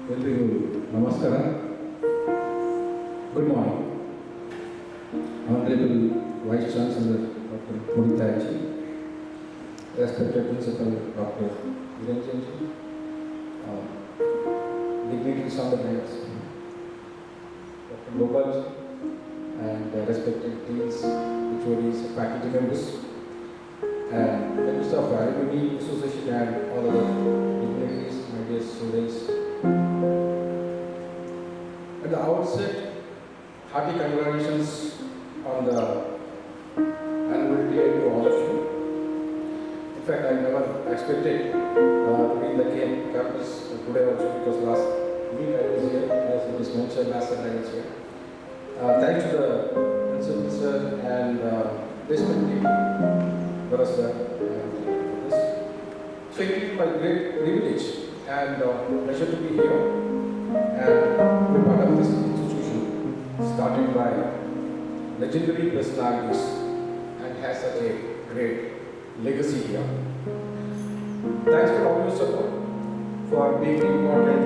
Eldrigu Namaskara. Good morning. Honorable Vice Chancellor Dr. Muditaji, respected Principal Dr. Virenjanji, dignitaries on the dais, Dr. Gopalji, and respected deans, HODs, faculty members, and members of Alumni Association and all other dignitaries, my dear students. At the outset, hearty congratulations on the annual day to all of you. In fact, I never expected to be in the campus today also, because last week I was here, as it is mentioned, last time I was here. Thanks to the principal sir and respective Bharat sir. So it is my great privilege and pleasure to be here and be part of this institution, started by legendary personalities and has such a great legacy here. Thanks for all your support, for being important,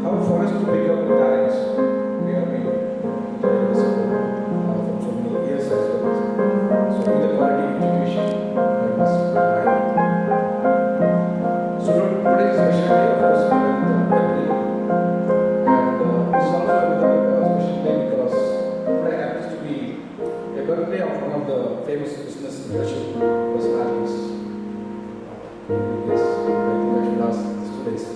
how for us to pick up the talents. We have been enjoying the support from so many years as well. So with the quality education, I must provide. So today's special day, of course, and this is also another special day because today happens to be a birthday of one of the famous business leadership personalities. Yes, I think I should ask the students.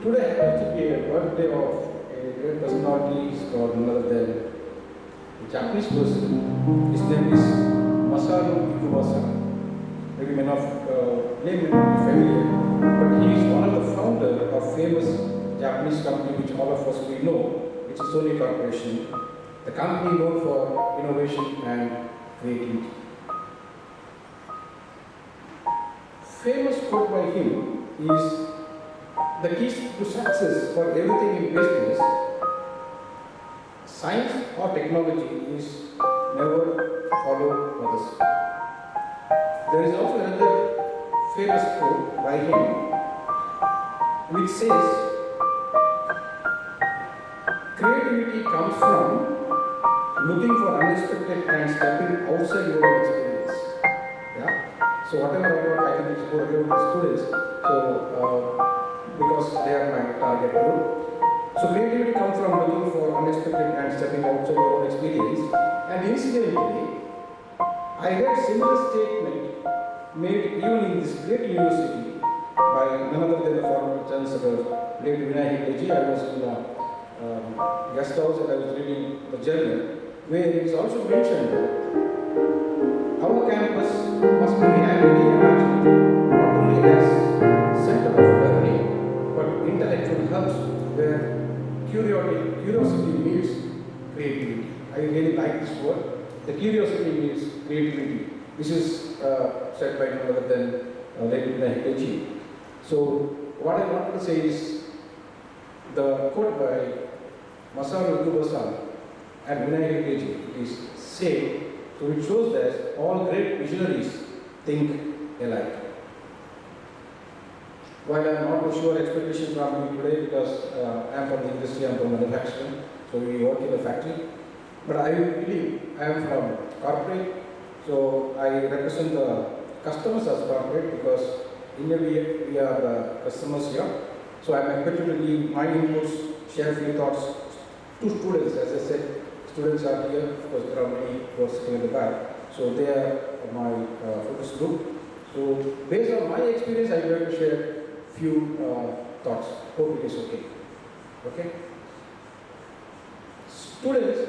Today happens to be a birthday of a great personality called none other than a Japanese person. His name is Masaru Ikubasa. Maybe name may not be familiar, but he is one of the founders of famous Japanese company which all of us we know, which is Sony Corporation, the company known for innovation and creativity. Famous quote by him is, the keys to success for everything in business, science or technology, is never follow others. There is also another famous quote by him which says, creativity comes from looking for unexpected and stepping outside your own experience. Yeah? So whatever I think it's for the students, so because they are my target group. So creativity comes from looking for unexpected and stepping outside your own experience. And incidentally, I read similar statement made even in this great university by none other than the former chancellor, late Vinay. I was in the guest house and I was reading the journal, where it is also mentioned that our campus must be annually imagined not only as center of learning, but intellectual hubs where curiosity meets creativity. I really like this word. The curiosity meets creativity. This is said by none other than late Vinay. So what I want to say is, the quote by Masaru Ikubasa and Vinay is same. So it shows that all great visionaries think alike. While I am not too sure expectations from me today because I am from the industry, I am from manufacturing, so we work in the factory. But I believe I am from corporate, so I represent the customers as corporate because in a way we are the customers here. So I am happy to give my inputs, share a few thoughts to students. As I said, students are here, of course there are many who are sitting in the back. So they are my focus group. So based on my experience, I would like to share few thoughts. Hope it is okay. Okay? Students,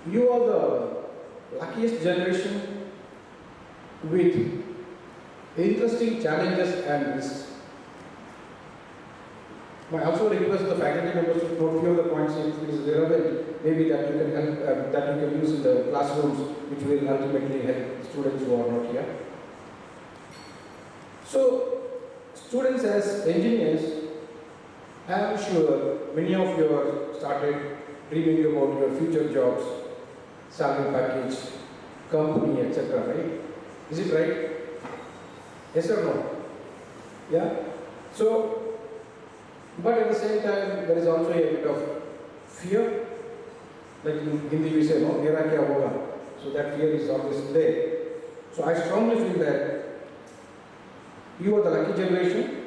you are the luckiest generation with interesting challenges and risks. I also request the faculty members to note few of the points if it is relevant, maybe that you can help, that you can use in the classrooms, which will ultimately help students who are not here. So, students as engineers, I am sure many of you have started dreaming about your future jobs, salary package, company, etc. Right? Is it right? Yes or no? Yeah? So, But at the same time, there is also a bit of fear. Like in Hindi we say, no, mera kya hoga. So that fear is always there. So I strongly feel that you are the lucky generation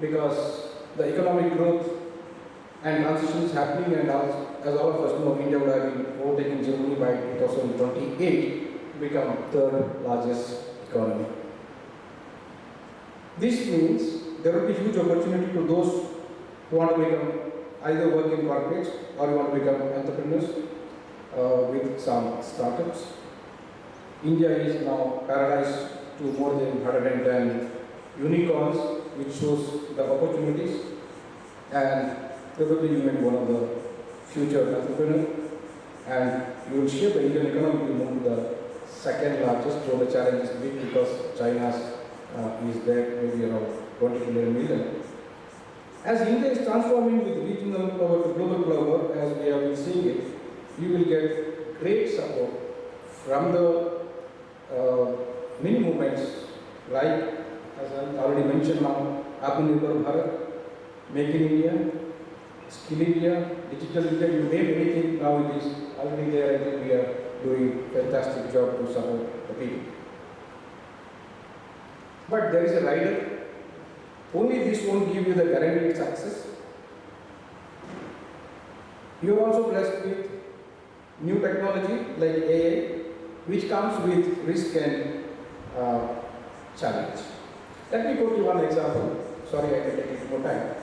because the economic growth and transition is happening, and as all of us know, India would have been overtaking Germany by 2028 to become third largest economy. This means there will be huge opportunity to those who want to become either work in corporates or you want to become entrepreneurs with some startups. India is now paradise to more than 110 unicorns, which shows the opportunities, and probably you may be one of the future entrepreneurs, and you will shape the Indian economy to move to the second largest, though the challenge is big because China's is there maybe around 20 million. As India is transforming with regional power to global power, as we have been seeing it, you will get great support from the many movements like, as I already mentioned now, Atmanirbhar Bharat, Make in India, Skill India, Digital India, you name anything, now it is already there. I think we are doing a fantastic job to support the people. But there is a rider. Only this won't give you the guaranteed success. You are also blessed with new technology like AI, which comes with risk and challenge. Let me go to one example. Sorry, I can take it more time.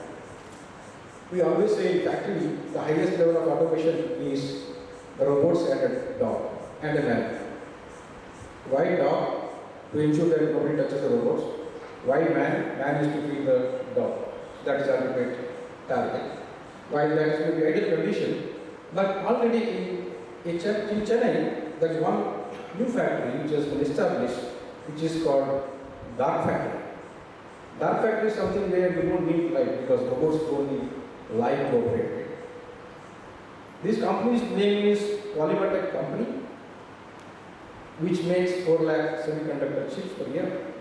We always say in factory, the highest level of automation is the robots and a dog and a man. Why dog? To ensure that nobody touches the robots. Why man? Man is to feed the dog. That is our ultimate target. While that is maybe ideal condition, but already in Chennai, there is one new factory which has been established, which is called dark factory. Dark factory is something where you don't need light because robots don't need light to operate. This company's name is Polymatech company, which makes 4 lakh semiconductor chips per year,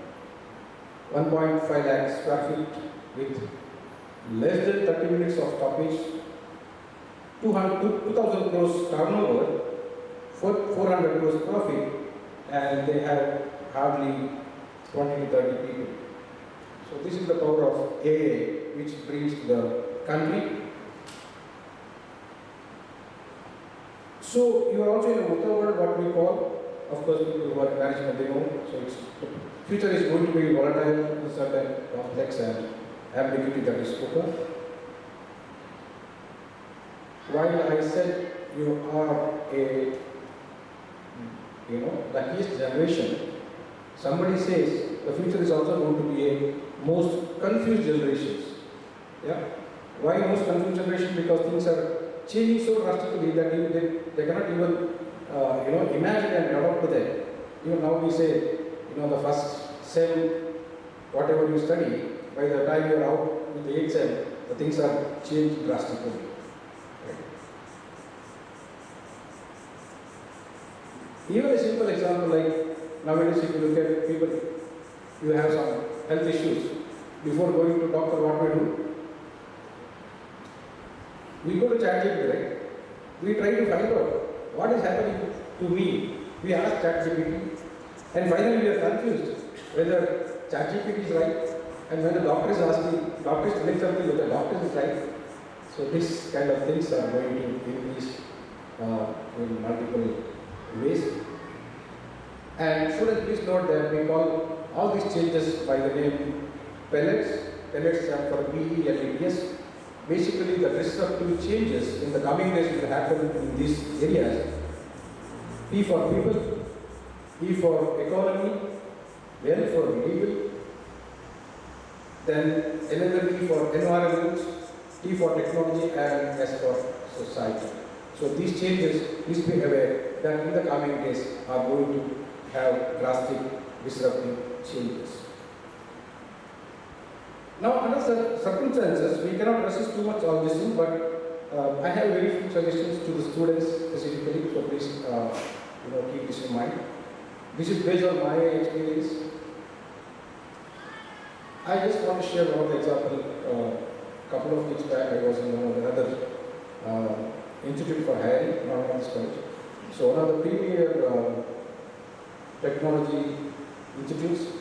1.5 lakh square feet with less than 30 minutes of stoppage, 2,000 crores turnover, 400 crores profit, and they have hardly 20 to 30 people. So this is the power of AI which brings to the country. So you are also in a VUCA world, what we call, of course people who are in management, they know, so it's, the future is going to be volatile, uncertain, complex and ambiguity, that is VUCA. While I said you are a, luckiest generation, somebody says the future is also going to be a most confused generations. Yeah? Why most confused generation? Because things are changing so drastically that they cannot even imagine and adapt to them. Even now we say, the first sem, whatever you study, by the time you are out with the 8th sem, the things are changed drastically. Even a simple example like nowadays, if you look at people, you have some health issues. Before going to doctor, what we do? We go to ChatGPT, right? We try to find out what is happening to me. We ask ChatGPT, and finally we are confused whether ChatGPT is right, and when the doctor is asking, doctor is telling something, whether the doctor is right. So this kind of things are going to increase in multiple ways. And students, please note that we call all these changes by the name pellets. Pellets stand for PELETS. Basically, the disruptive changes in the coming days will happen in these areas. P for people, E for economy, L for legal, then another E for environment, T for technology, and S for society. So these changes, please be aware that in the coming days are going to have drastic disruptive changes. Now, under circumstances, we cannot resist too much all this thing, but I have very few suggestions to the students specifically, so please keep this in mind. This is based on my experience. I just want to share one example, couple of things. institute for hiring, not on this college. So one of the premier technology institutes,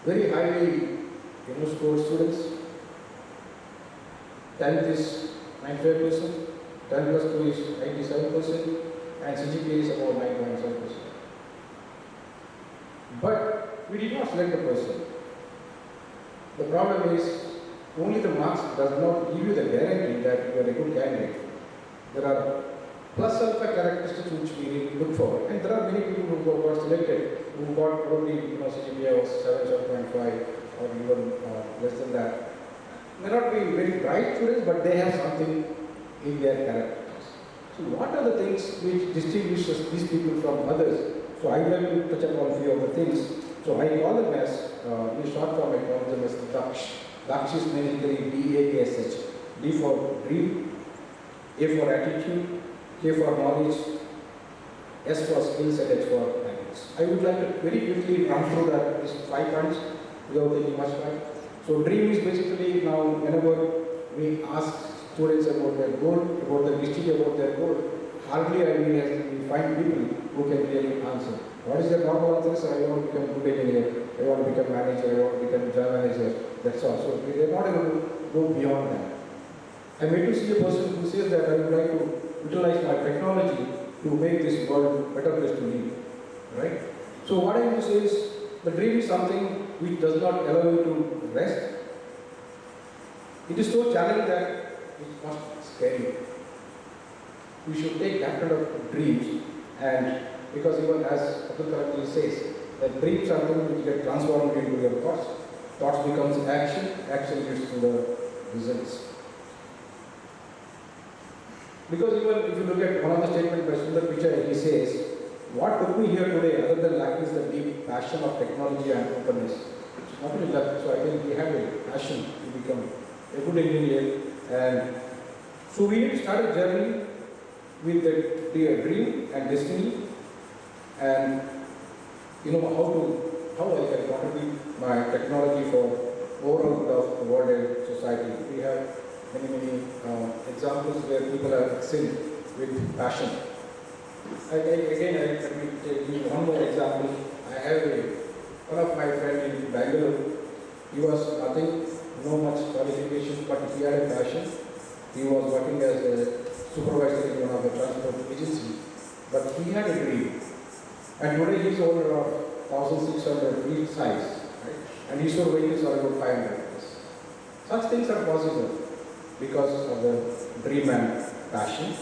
very highly scored students. 10th is 95%, 10 plus 2 is 87%, and CGPA is about 9.7%. But we did not select the person. The problem is only the marks does not give you the guarantee that you are a good candidate. There are plus alpha characteristics which we look for, and there are many people who got selected who got probably CGPA of 7.5 or even less than that. May not be very bright students, but they have something in their characters. So what are the things which distinguishes these people from others? So I would like to touch upon a few of the things. So I call them as, in short form I call them as Daksh. Daksh is basically D-A-K-S-H. D for dream, A for attitude, K for knowledge, S for skills, and H for language. I would like to very quickly run through these 5 points without taking much time. So dream is basically now whenever we ask students about their goal, about the history about their goal, hardly we find people who can really answer. What is their normal answer? So I want to become good engineer, I want to become manager, I want to become Java manager, that's all. So they are not able to go beyond that. I may to see a person who says that I would like to utilize my technology to make this world a better place to live. Right? So what I want to say is the dream is something which does not allow you to rest. It is so challenging that it must scare you. We should take that kind of dreams, and because even as Abdul Kalam says, that dreams are going to get transformed into your thoughts. Thoughts becomes action, action leads to the results. Because even if you look at one of the statements by Sundar Pichai, he says, what took me here today other than lack is the deep passion of technology and openness. It's not only that, so I think we have a passion to become a good engineer, and so we need to start a journey with a dream and destiny, and how I can contribute my technology for overall good of the world and society. We have many examples where people have excelled with passion. Let me give you one more example. I have one of my friends in Bangalore. He was nothing, no much qualification, but he had a passion. He was working as a supervisor in one of the transport agencies, but he had a dream. And today he is owner of 1,600 feet size, right? And he sold vehicles are about 500. Such things are possible because of the dream and passion.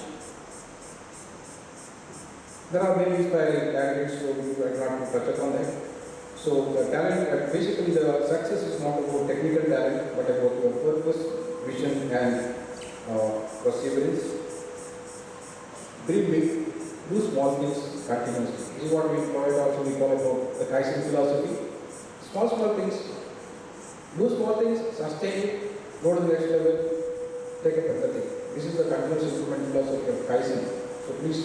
There are many inspiring candidates, so we are not to touch upon them. So the talent, basically the success is not about technical talent, but about your purpose, vision, and perseverance. Dream big, do small things continuously. This is what we call about the Kaizen philosophy. Small things, do small things, sustain it, go to the next level, take a better thing. This is the continuous improvement philosophy of Kaizen. So please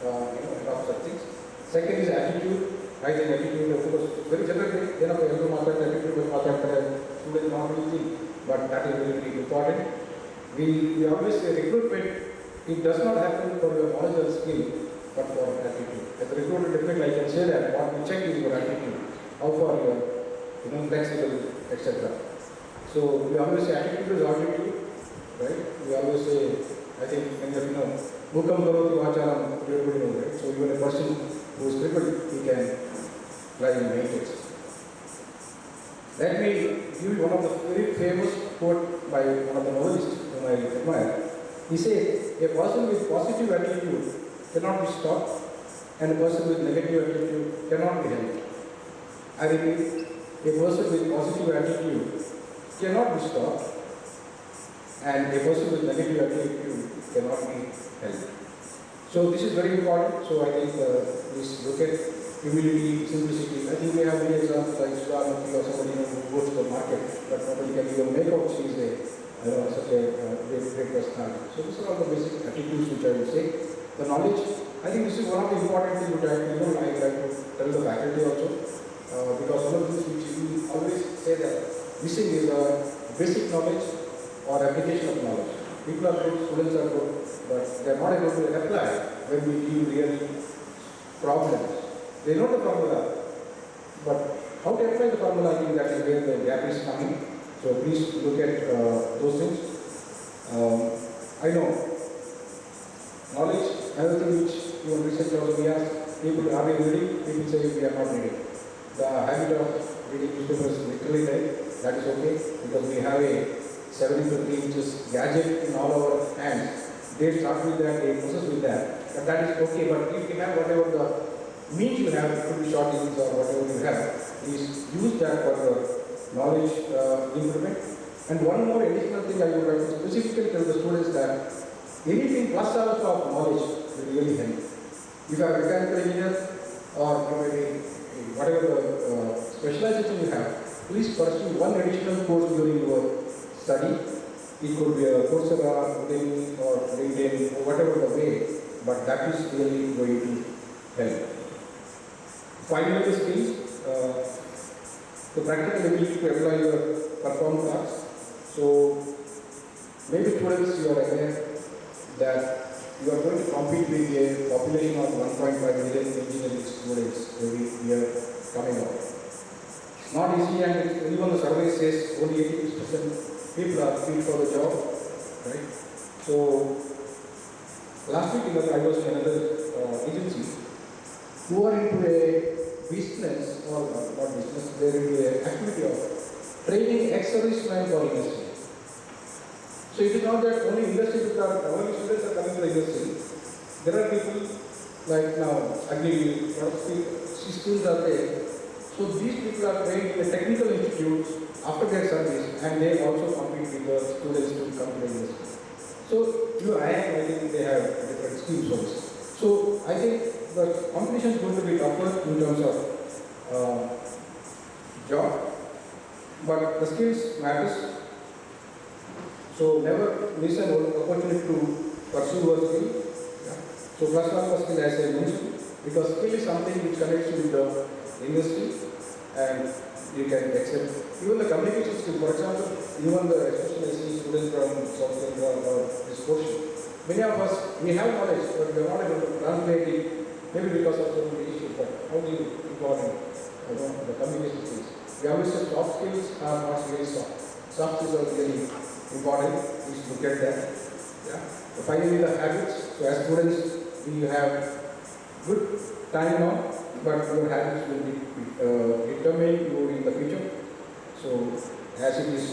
adopt such things. Second is attitude. I think attitude, of course, very generally, every attitude will students not really think, but that is very important. We always say recruitment, it does not happen for your knowledge or skill, but for attitude. As a recruiter, definitely I can say that what we check is your attitude, how far you are, flexible, etc. So we always say attitude is altitude, right? We always say, I think when you Mukam Karoti Vacharam, everybody knows, right? So even a person who is crippled, he can fly in matrix. Let me give you one of the very famous quote by one of the novelists whom I admire. He says, a person with positive attitude cannot be stopped, and a person with negative attitude cannot be helped. I repeat, a person with positive attitude cannot be stopped, and a person with negative attitude cannot be helped. So this is very important. So I think please look at humility, simplicity. I think we have many examples like Sudhamurthy or somebody who goes to the market, but nobody can even make out she is such a great personality. So these are all the basic attitudes which I would say. The knowledge, I think this is one of the important things which I like to tell the faculty also, because one of the things which we always say that missing is basic knowledge or application of knowledge. People are good, students are good, but they are not able to apply when we give real problems. They know the formula, but how to apply the formula, I think that is where the gap is coming. So please look at those things. I know knowledge, another thing which your research also we ask people, are we reading? People say we are not reading. The habit of reading newspapers literally there, that is okay, because we have a 7 to 3 inches gadget in all our hands. They start with that, they process with that, but that is okay. But if you have whatever the means you have, it could be short means or whatever you have, is use that for your knowledge improvement. And one more additional thing I would like to specifically tell the students that anything plus alpha of knowledge will really help. If you are a mechanical engineer or maybe whatever the specialization you have, please pursue one additional course during your study. It could be a Coursera, Udemy or LinkedIn or whatever the way, but that is really going to help. Finally, the skills, the practical ability to apply your perform tasks. So maybe students, you are aware that you are going to compete with a population of 1.5 million engineering students every year coming out. It's not easy, and even the survey says only 86% people are fit for the job, right? So last week I was in another agency who are into a business or not business, they are into an activity of training ex-servicemen for industry. So it is not that only industry people are, only students are coming to the industry. There are people like now, agri, lot of schools are there. So these people are trained in the technical institutes after their service, and they also compete with the students to come to the industry. So I think they have different schemes also. So I think the competition is going to be tougher in terms of job, but the skills matters. So never miss an opportunity to pursue your skill. Yeah. So plus one skill, as I mentioned, because skill is something which connects you with the industry and you can accept. Even the communication skill, for example, even the especially I see students from South India or this portion, many of us, we have knowledge, but we are not able to translate it, maybe because of some issues, but how do you implement the communication skills? We always say soft skills are not very soft. Soft skills are very important. Please look at that. Yeah. So finally, the habits. So as students, we have good time now, but your habits will be determined you in the future. So as it is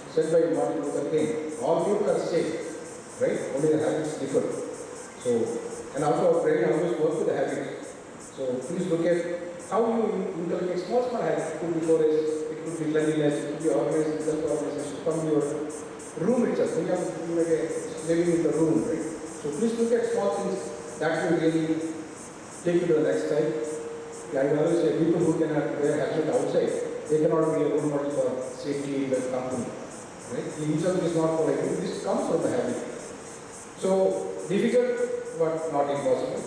said by Martin Luther King, all people are safe, right? Only the habits differ. So, and also our brain always works with the habits. So please look at how you inculcate small habits. It could be forest, it could be cleanliness, it could be organization, self-organization from your room itself. We are living in the room, right? So please look at small things that will really take you to the next step. I always say people who can wear helmet outside, they cannot be a role model for safety in the company. Right? The himself is not following. This comes from the habit. So difficult but not impossible.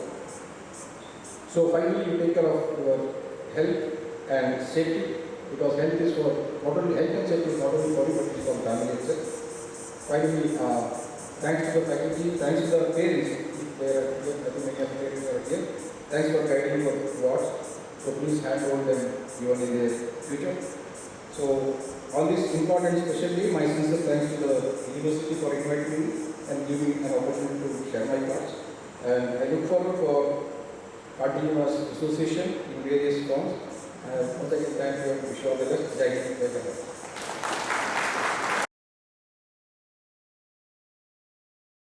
So finally you take care of your health and safety, because health is for not only health and safety is not only for you but it is for family itself. Finally, thanks to the faculty, thanks to the parents, if they are here, I think many of the parents are here. Thanks for guiding your wards. So please handhold them even in the future. So on this important special day, my sincere thanks to the university for inviting me and giving an opportunity to share my thoughts. And I look forward for continuous association in various forms. Once again, thank you and wish you all the best. Jai Hind, Jai Bharat.